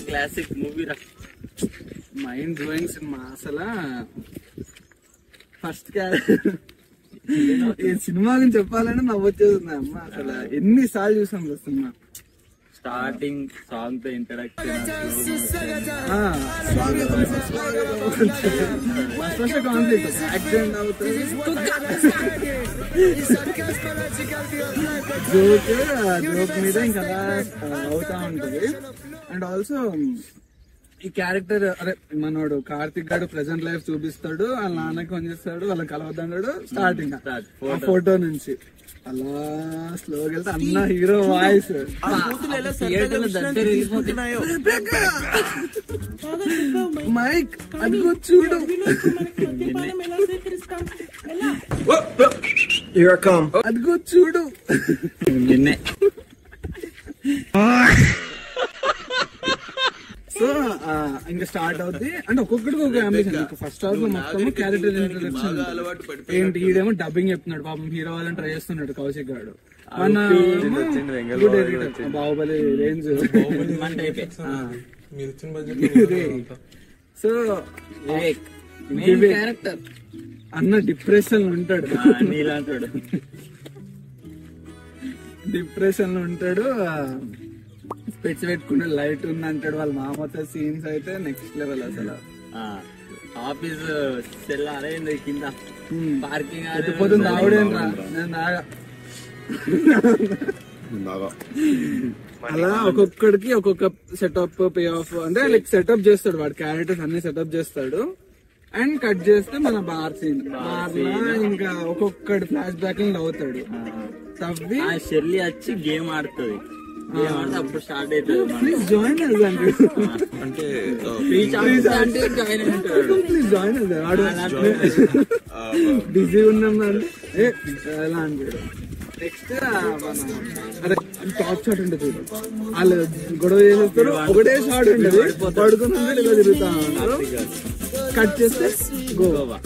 Classic movie రా, mind blowing cinema అసలు. First ఈ సినిమా గురించి చెప్పాలంటే నవ్వు వచ్చేస్తుంది అమ్మ. అసలు ఎన్నిసార్లు చూసాం సినిమా. స్టార్టింగ్ సాంగ్ తో ఇంట్రడక్షన్, కాన్ఫ్లిక్ట్ యాక్సిడెంట్ అవుతుంది, జోక్ మీద ఇంకా అవుతా ఉంటది. అండ్ ఆల్సో ఈ క్యారెక్టర్ అదే మనోడు కార్తిక్ గారు ప్రెసెంట్ లైఫ్ చూపిస్తాడు, వాళ్ళ నాన్నకి ఫోన్ చేస్తాడు, వాళ్ళకి కలవద్దాడు. స్టార్టింగ్ ఫోటో నుంచి అలా స్లోగా వెళ్తే అన్న హీరో వాయిస్ మైక్ అదిగో చూడు, అదిగో చూడు నిన్నే. సో ఇంకా స్టార్ట్ అవుద్ది. అంటే ఒక్కొక్కడికి ఒక అంబిషన్. ఫస్ట్ హాఫ్ లో మొత్తం క్యారెక్టర్ ఇంట్రడక్షన్ ఏంటి, ఈడేమో డబ్బింగ్ చెప్తున్నాడు పాపం, హీరో వాళ్ళని ట్రై చేస్తున్నాడు కౌశిక్ గారు. మన బాహుబలి రేంజ్. సో క్యారెక్టర్ అన్న డిప్రెషన్ లో ఉంటాడు, డిప్రెషన్ లో ఉంటాడు. స్పెట్స్ పెట్టుకుంటే లైట్ ఉంది అంటాడు. వాళ్ళ మామతో సీన్స్ అయితే నెక్స్ట్ లెవెల్ అసలు. ఆఫీస్ సెల్ అరేంది కింద పార్కింగ్ పోతుంది. ఆవిడేంద్రా నేను అలా ఒక్కొక్కడికి ఒక్కొక్క సెటప్ పే ఆఫ్ అంటే లైక్ సెటప్ చేస్తాడు. వాడు క్యారెక్టర్స్ అన్ని సెటప్ చేస్తాడు. అండ్ కట్ చేస్తే మన బార్ సీన్, బార్ లో ఇంకా ఒక్కొక్కటి ఫ్లాష్ బ్యాక్ అవుతాడు. తవ్వి షెర్లీ వచ్చి గేమ్ ఆడుతుంది, అప్పుడు స్టార్ట్ అవుతుంది. ప్లీజ్ జాయిన్ అంటే జాయిన్ బిజీ ఉన్నాం అంటే ఎలా అంటాడు. నెక్స్ట్ అదే టాప్ షాట్ ఉంటుంది చూడు, వాళ్ళు గొడవ చేసేస్తారు. ఒకటే షాట్ ఉంటుంది, పడుకుని ఉంటాడు, ఇలా తిరుగుతా ఉంటారు. కట్ చేస్తే గోవా.